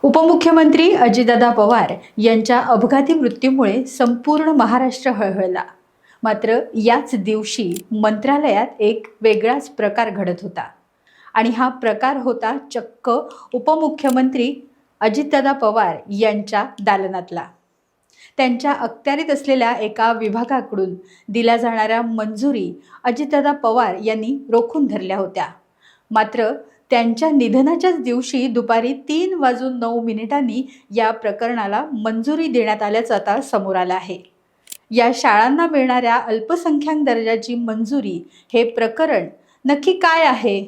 उपमुख्यमंत्री अजितदादा पवार यांच्या अपघाती मृत्यूमुळे संपूर्ण महाराष्ट्र हळहळला। मात्र याच दिवशी मंत्रालयात एक वेगळाच प्रकार घडत होता आणि हा प्रकार होता चक्क उपमुख्यमंत्री अजितदादा पवार यांच्या दालनातला। त्यांच्या अखत्यारीत असलेल्या एका विभागाकडून दिल्या जाणाऱ्या मंजुरी अजितदादा पवार यांनी रोखून धरल्या होत्या। मात्र त्यांच्या निधनाच्याच दिवशी दुपारी 3:09 या प्रकरणाला मंजुरी देण्यात आल्याचं आता समोर आलं आहे। या शाळांना मिळणाऱ्या अल्पसंख्याक दर्जाची मंजुरी हे प्रकरण नक्की काय आहे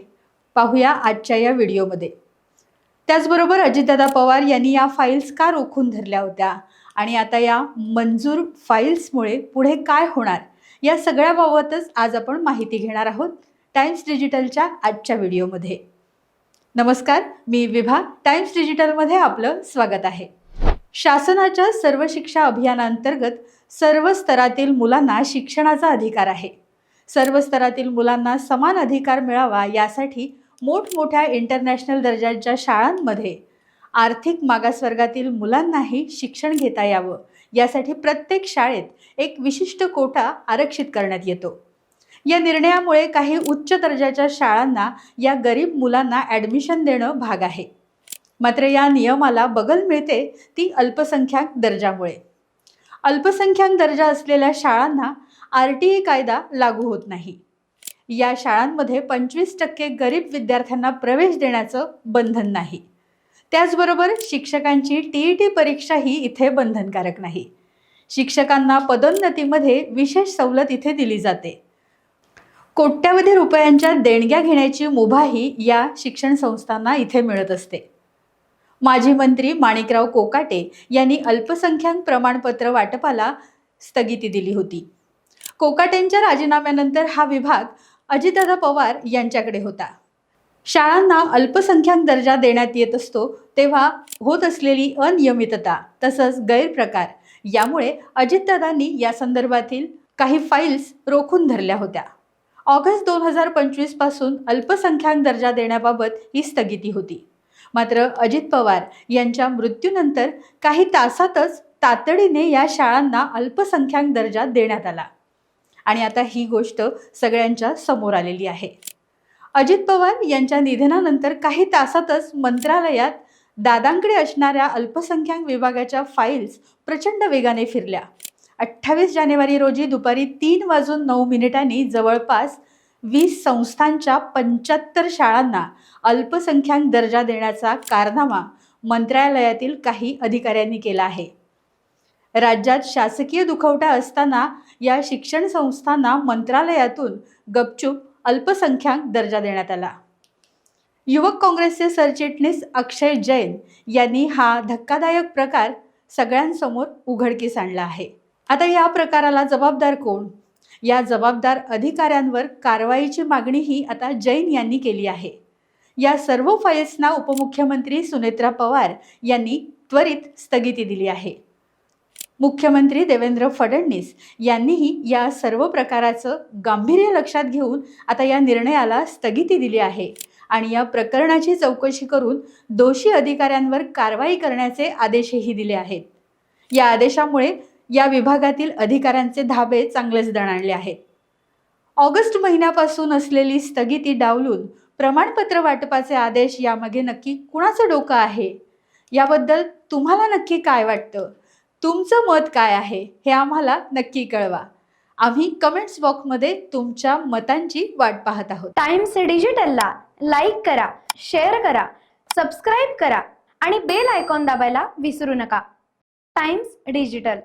पाहूया आजच्या या व्हिडिओमध्ये। त्याचबरोबर अजितदादा पवार यांनी या फाईल्स का रोखून धरल्या होत्या आणि आता या मंजूर फाईल्समुळे पुढे काय होणार या सगळ्याबाबतच आज आपण माहिती घेणार आहोत टाइम्स डिजिटलच्या आजच्या व्हिडिओमध्ये। नमस्कार, मी विभा। टाइम्स डिजिटलमध्ये आपलं स्वागत आहे। शासनाच्या सर्व शिक्षा अभियानांतर्गत सर्व स्तरातील मुलांना शिक्षणाचा अधिकार आहे। सर्व स्तरातील मुलांना समान अधिकार मिळावा यासाठी मोठमोठ्या इंटरनॅशनल दर्जाच्या शाळांमध्ये आर्थिक मागासवर्गातील मुलांनाही शिक्षण घेता यावं यासाठी प्रत्येक शाळेत एक विशिष्ट कोटा आरक्षित करण्यात येतो। या निर्णयामुळे काही उच्च दर्जाच्या शाळांना या गरीब मुलांना ॲडमिशन देणं भाग आहे। मात्र या नियमाला बगल मिळते ती अल्पसंख्याक दर्जामुळे। अल्पसंख्याक दर्जा असलेल्या शाळांना RTI कायदा लागू होत नाही। या शाळांमध्ये 25% गरीब विद्यार्थ्यांना प्रवेश देण्याचं बंधन नाही। त्याचबरोबर शिक्षकांची TET परीक्षाही इथे बंधनकारक नाही। शिक्षकांना पदोन्नतीमध्ये विशेष सवलत इथे दिली जाते। कोट्यावधी रुपयांच्या देणग्या घेण्याची मुभाही या शिक्षण संस्थांना इथे मिळत असते। माजी मंत्री माणिकराव कोकाटे यांनी अल्पसंख्याक प्रमाणपत्र वाटपाला स्थगिती दिली होती। कोकाटेंच्या राजीनाम्यानंतर हा विभाग अजितदादा पवार यांच्याकडे होता। शाळांना अल्पसंख्याक दर्जा देण्यात येत असतो तेव्हा होत असलेली अनियमितता तसंच गैरप्रकार यामुळे अजितदादांनी या संदर्भातील काही फाईल्स रोखून धरल्या होत्या। ऑगस्ट 2025 पासून अल्पसंख्याक दर्जा देण्याबाबत ही स्थगिती होती। मात्र अजित पवार यांच्या मृत्यूनंतर काही तासातच तातडीने या शाळांना अल्पसंख्याक दर्जा देण्यात आला आणि आता ही गोष्ट सगळ्यांच्या समोर आलेली आहे। अजित पवार यांच्या निधनानंतर काही तासातच मंत्रालयात दादांकडे असणाऱ्या अल्पसंख्याक विभागाच्या फाईल्स प्रचंड वेगाने फिरल्या। 28 जानेवारी रोजी दुपारी 3:09 जवळपास 20 संस्थांच्या 75 शाळांना अल्पसंख्याक दर्जा देण्याचा कारनामा मंत्रालयातील काही अधिकाऱ्यांनी केला आहे। राज्यात शासकीय दुखवटा असताना या शिक्षण संस्थांना मंत्रालयातून गपचूप अल्पसंख्याक दर्जा देण्यात आला। युवक काँग्रेसचे सरचिटणीस अक्षय जैन यांनी हा धक्कादायक प्रकार सगळ्यांसमोर उघडकीस आणला आहे। आता या प्रकाराला जबाबदार कोण? या जबाबदार अधिकाऱ्यांवर कारवाईची मागणीही आता जैन यांनी केली आहे। या सर्व फाईल्सना उपमुख्यमंत्री सुनेत्रा पवार यांनी त्वरित स्थगिती दिली आहे। मुख्यमंत्री देवेंद्र फडणवीस यांनीही या सर्व प्रकाराचं गांभीर्य लक्षात घेऊन आता या निर्णयाला स्थगिती दिली आहे आणि या प्रकरणाची चौकशी करून दोषी अधिकाऱ्यांवर कारवाई करण्याचे आदेशही दिले आहेत। या आदेशामुळे या विभागातील अधिकाऱ्यांचे धाबे चांगलेच दणाणले आहेत। ऑगस्ट महिन्यापासून असलेली स्थगिती डावलून प्रमाणपत्र वाटपाचे आदेश यामागे नक्की कुणाचं डोकं आहे? याबद्दल तुम्हाला नक्की काय वाटतं? तुमचं मत काय आहे हे आम्हाला नक्की कळवा। आम्ही कमेंट्स बॉक्समध्ये तुमच्या मतांची वाट पाहत आहोत। टाइम्स डिजिटलला लाईक करा, शेअर करा, सबस्क्राईब करा आणि बेल आयकॉन दाबायला विसरू नका। Times digital.